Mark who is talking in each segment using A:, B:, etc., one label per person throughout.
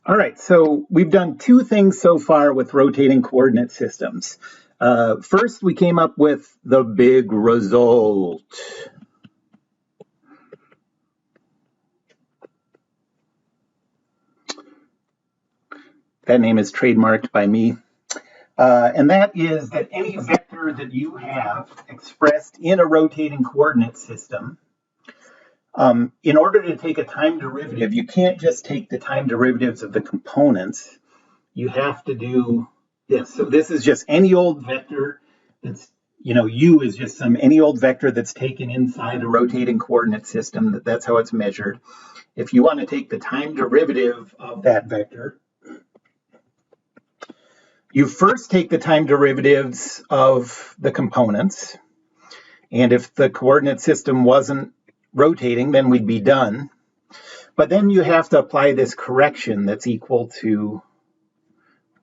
A: All right, so we've done two things so far with rotating coordinate systems. First, we came up with the big result. That name is trademarked by me. And that is that any vector that you have expressed in a rotating coordinate system, in order to take a time derivative, you can't just take the time derivatives of the components. You have to do this. So this is just any old vector that's, u is just any old vector that's taken inside a rotating coordinate system. That's how it's measured. If you want to take the time derivative of that vector, you first take the time derivatives of the components. And if the coordinate system wasn't rotating, then we'd be done. But then you have to apply this correction that's equal to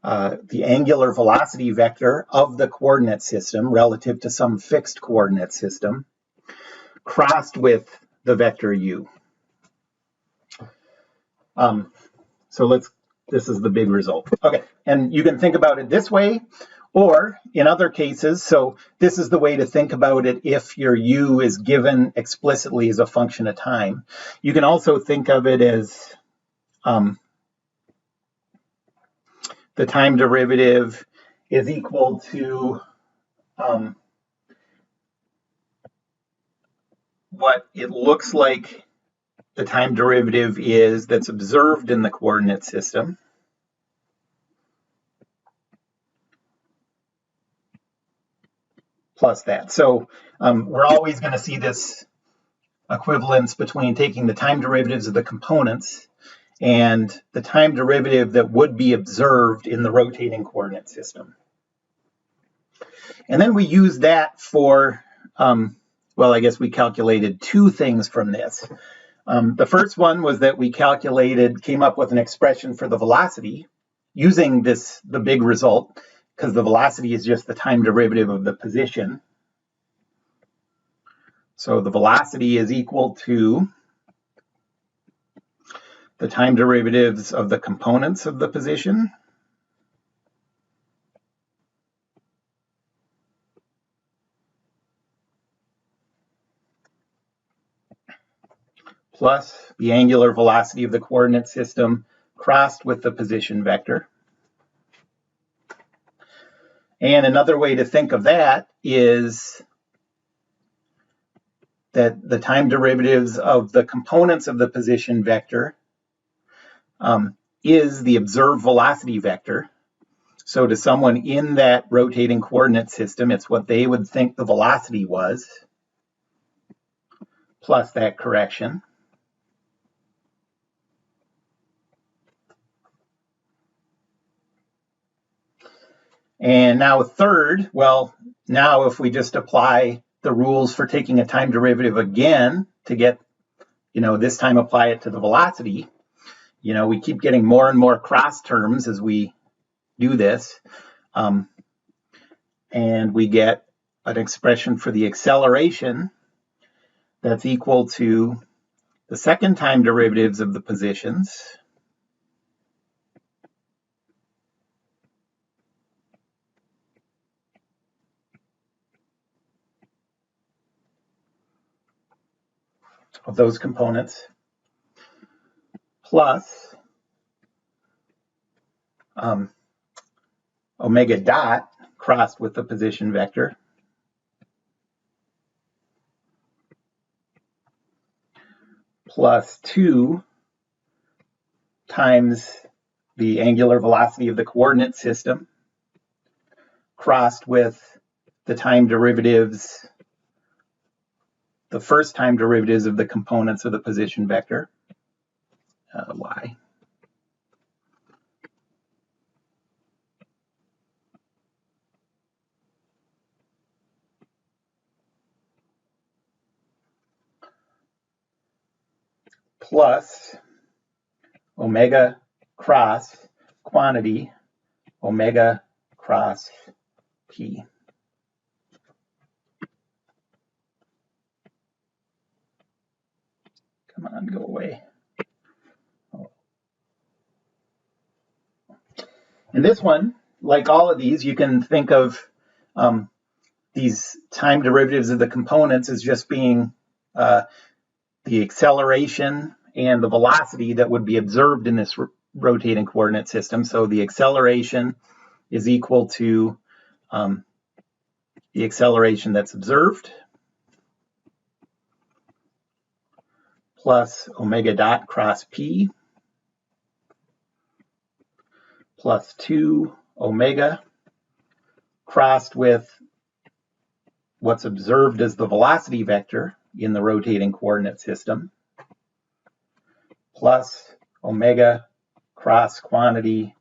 A: the angular velocity vector of the coordinate system relative to some fixed coordinate system crossed with the vector u. This is the big result. Okay, and you can think about it this way, or in other cases, so this is the way to think about it if your u is given explicitly as a function of time. You can also think of it as the time derivative is equal to what it looks like the time derivative is that's observed in the coordinate system plus that. So we're always going to see this equivalence between taking the time derivatives of the components and the time derivative that would be observed in the rotating coordinate system. And then we use that for, well, I guess we calculated two things from this. The first one was that we came up with an expression for the velocity using the big result, because the velocity is just the time derivative of the position. So the velocity is equal to the time derivatives of the components of the position plus the angular velocity of the coordinate system crossed with the position vector. And another way to think of that is that the time derivatives of the components of the position vector is the observed velocity vector. So to someone in that rotating coordinate system, it's what they would think the velocity was, plus that correction. And now third, well, now if we just apply the rules for taking a time derivative again to get, this time apply it to the velocity, we keep getting more and more cross terms as we do this. And we get an expression for the acceleration that's equal to the second time derivatives of the positions of those components plus omega dot crossed with the position vector plus 2 times the angular velocity of the coordinate system crossed with the time derivatives, the first time derivatives of the components of the position vector, y. Plus omega cross quantity omega cross p. Come on, go away. And this one, like all of these, you can think of these time derivatives of the components as just being the acceleration and the velocity that would be observed in this rotating coordinate system. So the acceleration is equal to the acceleration that's observed plus omega dot cross p plus 2 omega crossed with what's observed as the velocity vector in the rotating coordinate system plus omega cross quantity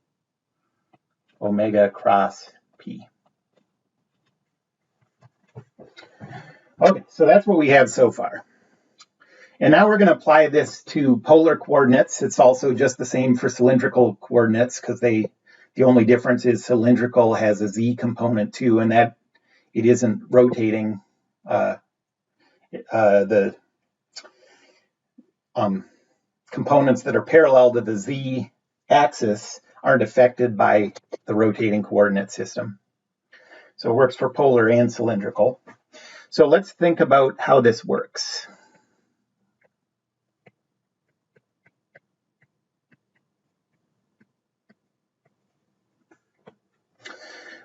A: omega cross p. Okay, so that's what we have so far. And now we're going to apply this to polar coordinates. It's also just the same for cylindrical coordinates because the only difference is cylindrical has a z component too, and that it isn't rotating. The components that are parallel to the z axis aren't affected by the rotating coordinate system. So it works for polar and cylindrical. So let's think about how this works.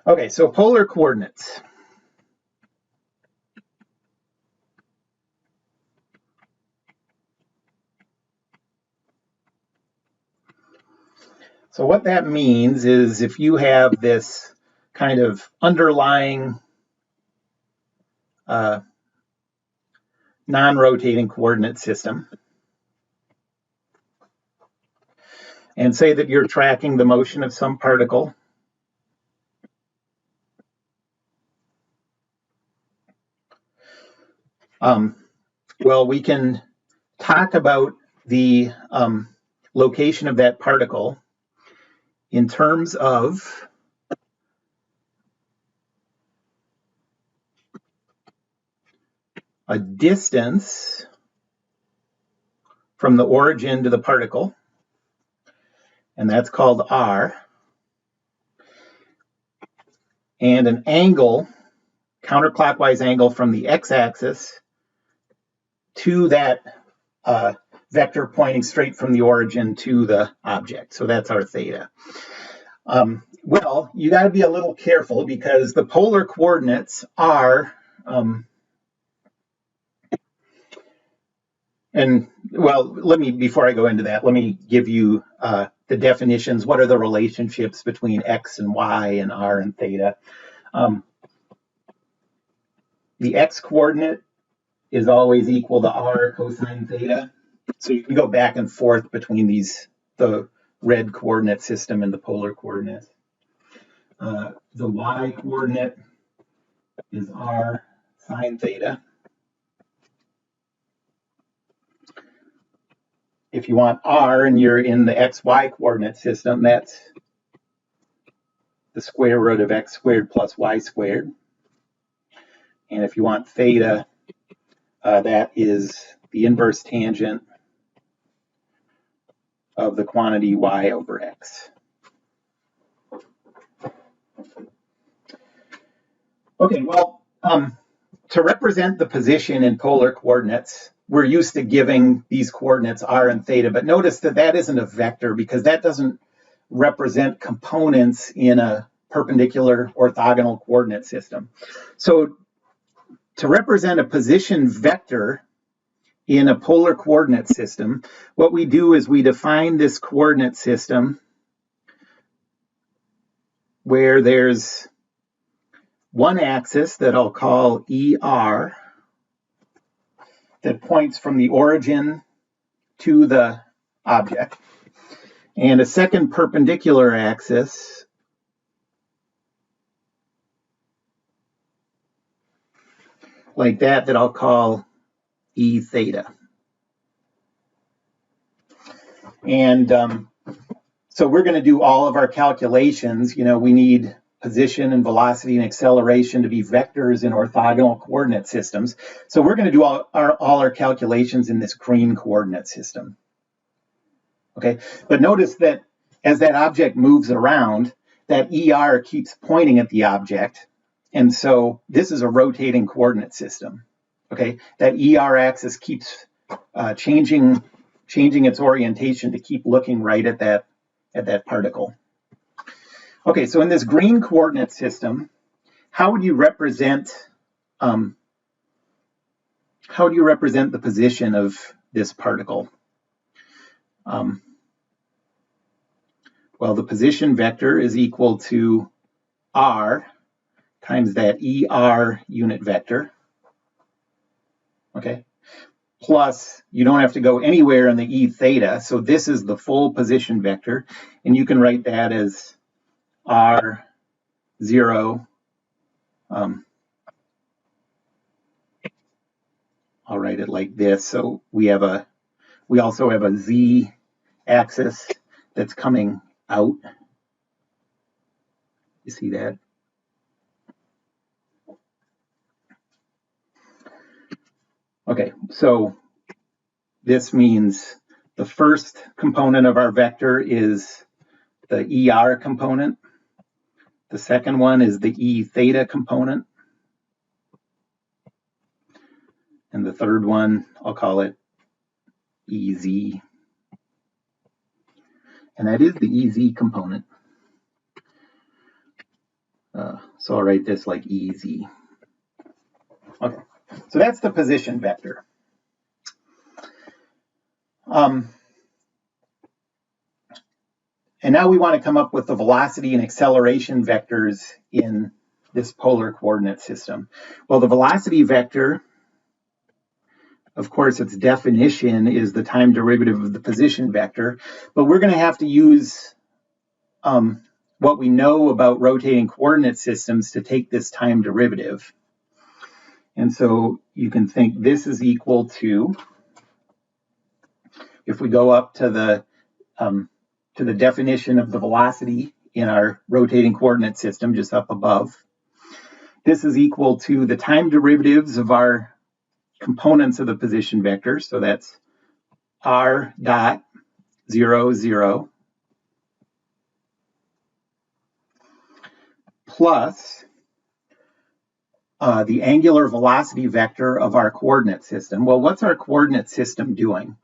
A: Okay, so polar coordinates. So what that means is if you have this kind of underlying non-rotating coordinate system, and say that you're tracking the motion of some particle, well, we can talk about the location of that particle in terms of a distance from the origin to the particle, and that's called r, and an angle, counterclockwise angle from the x-axis to that vector pointing straight from the origin to the object. So that's our theta. Well, you got to be a little careful because the polar coordinates are, before I go into that, let me give you the definitions. What are the relationships between x and y and r and theta? The x coordinate is always equal to r cosine theta. So you can go back and forth between the red coordinate system and the polar coordinates. The y coordinate is r sine theta. If you want r and you're in the xy coordinate system, that's the square root of x squared plus y squared. And if you want theta, that is the inverse tangent of the quantity y over x. Okay, well, to represent the position in polar coordinates, we're used to giving these coordinates r and theta, but notice that that isn't a vector because that doesn't represent components in a perpendicular orthogonal coordinate system. So to represent a position vector in a polar coordinate system, what we do is we define this coordinate system where there's one axis that I'll call ER that points from the origin to the object, and a second perpendicular axis like that I'll call E theta. And so we're going to do all of our calculations. You know, we need position and velocity and acceleration to be vectors in orthogonal coordinate systems. So we're going to do all our calculations in this green coordinate system. Okay, but notice that as that object moves around, that ER keeps pointing at the object. And so this is a rotating coordinate system. Okay, that ER axis keeps changing its orientation to keep looking right at that particle. Okay, so in this green coordinate system, how would you represent the position of this particle? Well, the position vector is equal to r times that ER unit vector. Okay, plus you don't have to go anywhere in the E theta, so this is the full position vector, and you can write that as R0. I'll write it like this. So we also have a Z axis that's coming out. You see that? Okay, so this means the first component of our vector is the ER component. The second one is the E theta component. And the third one, I'll call it EZ. And that is the EZ component. So I'll write this like EZ. Okay, so that's the position vector. And now we want to come up with the velocity and acceleration vectors in this polar coordinate system. Well, the velocity vector, of course, its definition is the time derivative of the position vector, but we're going to have to use what we know about rotating coordinate systems to take this time derivative. And so you can think this is equal to, if we go up to the definition of the velocity in our rotating coordinate system just up above, this is equal to the time derivatives of our components of the position vector. So that's r dot 0, 0 plus the angular velocity vector of our coordinate system. Well, what's our coordinate system doing?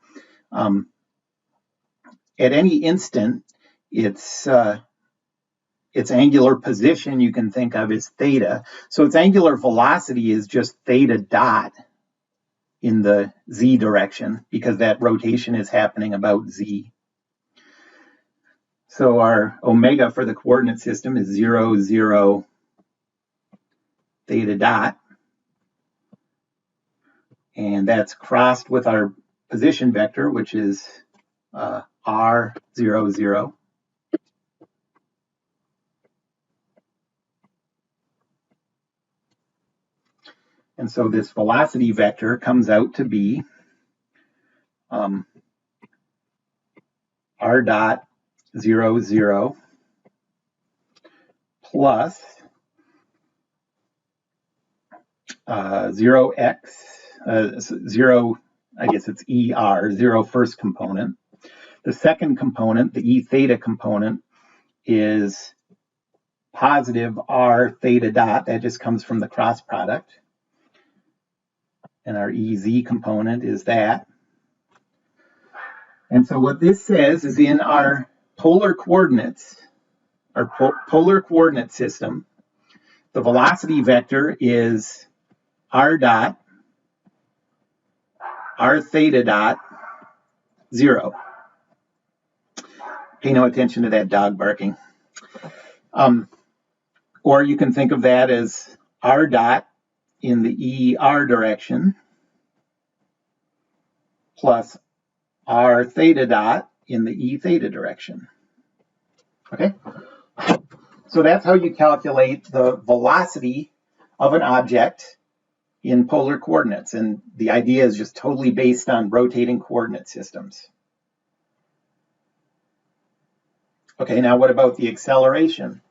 A: At any instant, its angular position you can think of as theta. So its angular velocity is just theta dot in the z direction because that rotation is happening about z. So our omega for the coordinate system is 0, 0 theta dot. And that's crossed with our position vector, which is r 0, 0. And so this velocity vector comes out to be r dot 0, 0 plus 0x, 0, I guess it's ER, 0 first component. The second component, the E theta component, is positive r theta dot. That just comes from the cross product. And our EZ component is that. And so what this says is in our polar coordinates, our polar coordinate system, the velocity vector is r dot, r theta dot, 0. Pay no attention to that dog barking. Or you can think of that as r dot in the ER direction plus r theta dot in the E theta direction. Okay? So that's how you calculate the velocity of an object in polar coordinates. And the idea is just totally based on rotating coordinate systems. Okay, now what about the acceleration?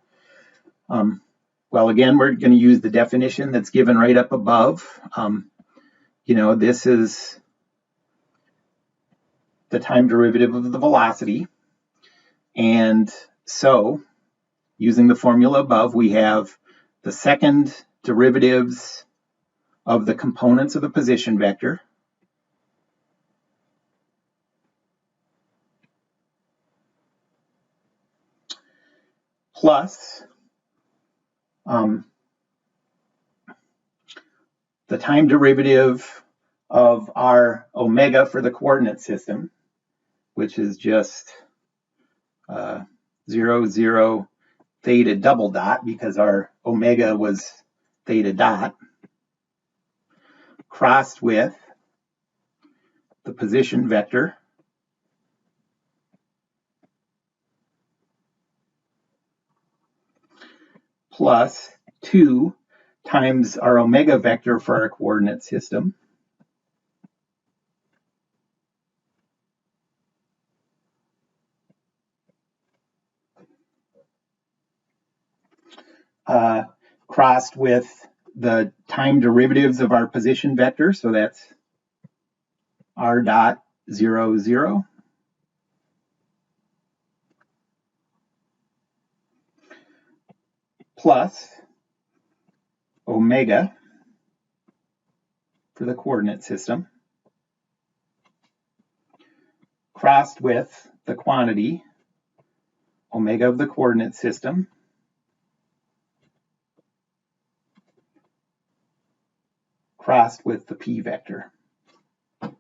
A: Well, again, we're going to use the definition that's given right up above. This is the time derivative of the velocity. And so using the formula above, we have the second derivatives of the components of the position vector plus the time derivative of our omega for the coordinate system, which is just 0, 0, theta double dot, because our omega was theta dot, crossed with the position vector plus 2 times our omega vector for our coordinate system crossed with the time derivatives of our position vector, so that's r dot 0, 0, plus omega for the coordinate system, crossed with the quantity omega of the coordinate system crossed with the p vector. And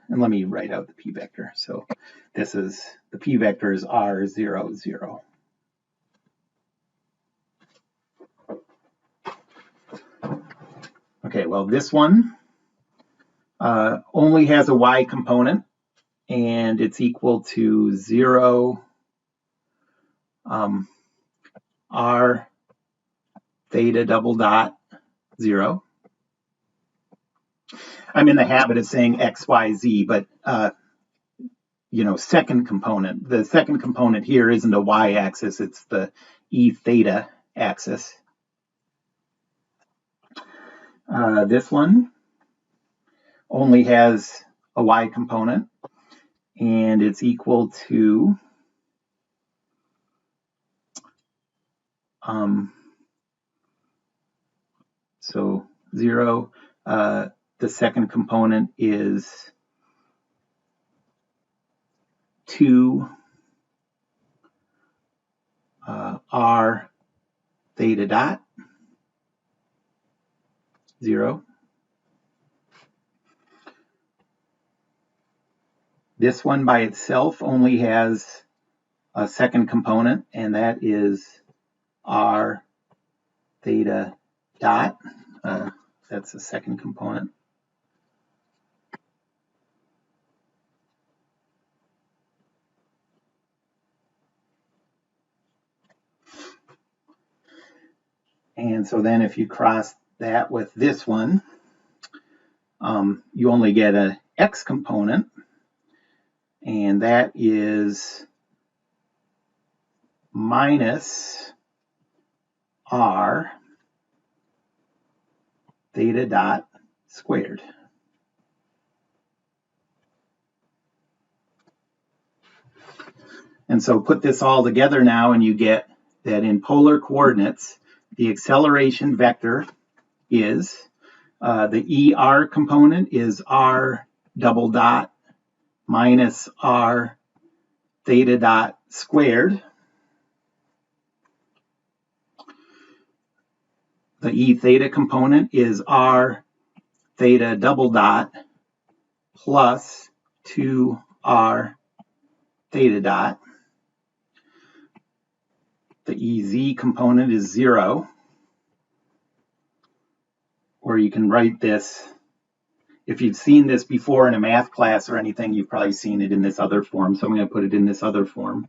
A: let me write out the p vector. So this is, the p vector is r 0, 0. Okay, well, this one only has a y component, and it's equal to 0 r theta double dot 0. I'm in the habit of saying x, y, z, but second component. The second component here isn't a y-axis, it's the e theta axis. This one only has a y component, and it's equal to so 0. The second component is 2 r theta dot 0. This one by itself only has a second component, and that is r theta dot. That's the second component. And so then if you cross that with this one, you only get an x component, and that is minus r theta dot squared. And so put this all together now, and you get that in polar coordinates, the acceleration vector is, the ER component is r double dot minus r theta dot squared. The E theta component is r theta double dot plus 2r theta dot. The EZ component is 0. Or you can write this, if you've seen this before in a math class or anything, you've probably seen it in this other form. So I'm going to put it in this other form.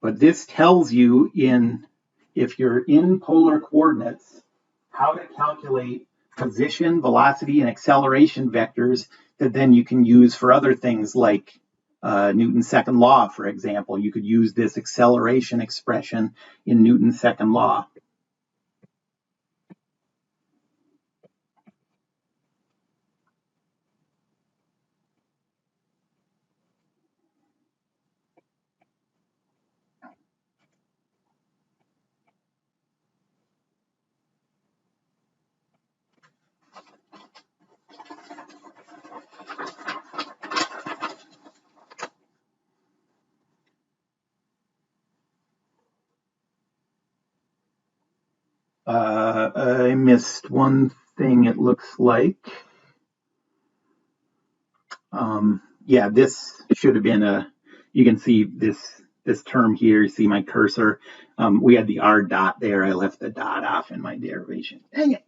A: But this tells you, if you're in polar coordinates, how to calculate position, velocity, and acceleration vectors that then you can use for other things like Newton's second law, for example. You could use this acceleration expression in Newton's second law. I missed one thing, it looks like. Yeah, this should have been you can see this term here, see my cursor. We had the R dot there. I left the dot off in my derivation. Dang it.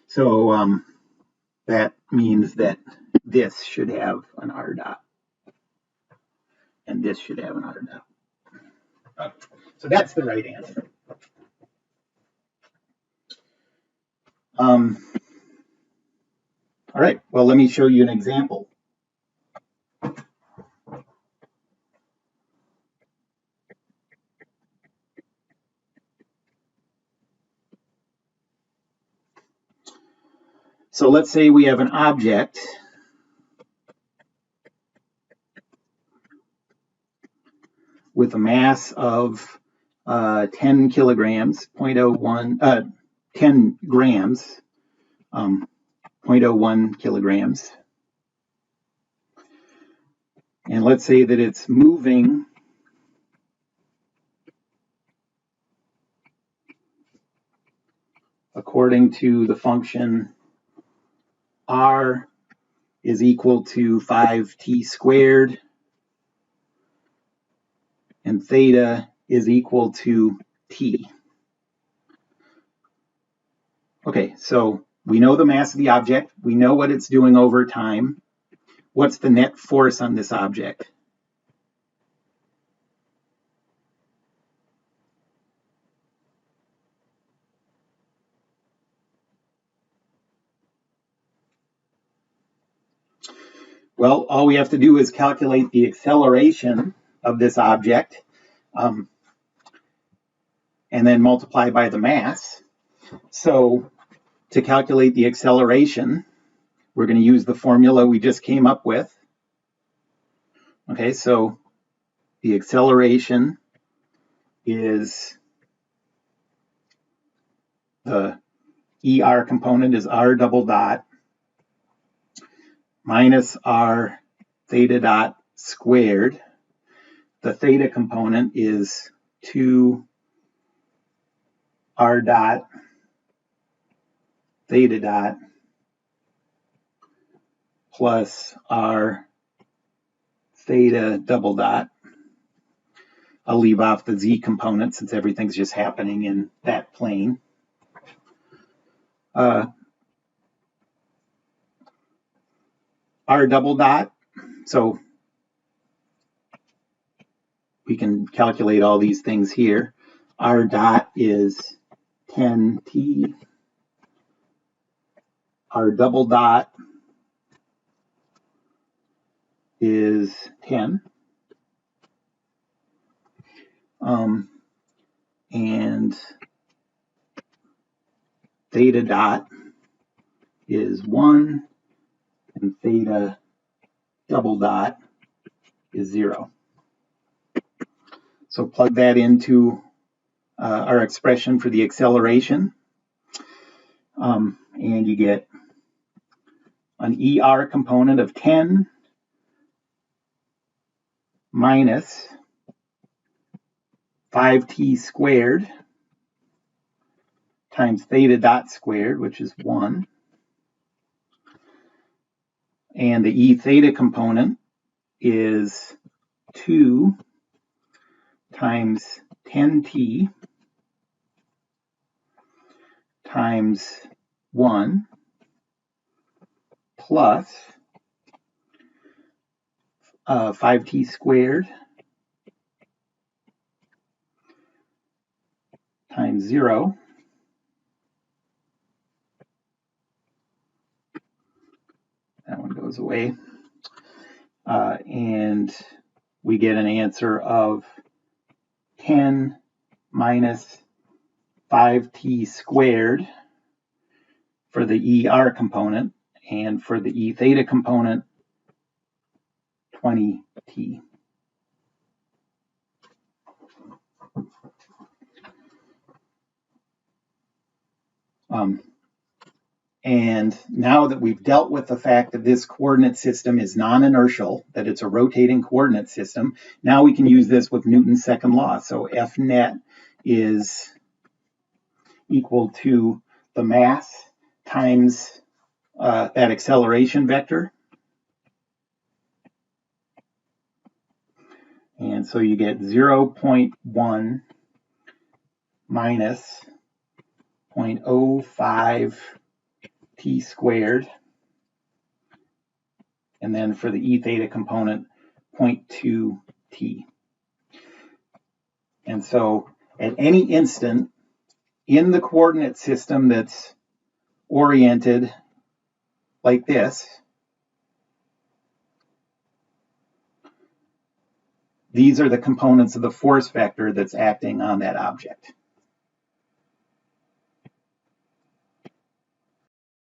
A: So that means that this should have an R dot. And this should have an R dot. Okay. So that's the right answer. All right, well, let me show you an example. So let's say we have an object with a mass of 10 kilograms, 10 grams, 0.01 kilograms. And let's say that it's moving according to the function r is equal to 5t squared and theta is equal to t. Okay, so we know the mass of the object. We know what it's doing over time. What's the net force on this object? Well, all we have to do is calculate the acceleration of this object and then multiply by the mass. So to calculate the acceleration, we're going to use the formula we just came up with. Okay, so the acceleration is the ER component is R double dot minus R theta dot squared. The theta component is 2 R dot theta dot plus R theta double dot. I'll leave off the Z component since everything's just happening in that plane. R double dot, so we can calculate all these things here. R dot is 10t. R double dot is 10. And theta dot is 1, and theta double dot is 0. So plug that into our expression for the acceleration, and you get an ER component of 10 minus 5t squared times theta dot squared, which is 1. And the E theta component is 2 times 10t times 1 plus 5t squared times 0 that one goes away, and we get an answer of 10 minus 5t squared for the ER component, and for the E theta component, 20t. And now that we've dealt with the fact that this coordinate system is non-inertial, that it's a rotating coordinate system, now we can use this with Newton's second law. So F net is equal to the mass times that acceleration vector. And so you get 0.1 minus 0.05 t squared. And then for the e theta component, 0.2 t. And so at any instant in the coordinate system that's oriented like this, these are the components of the force vector that's acting on that object.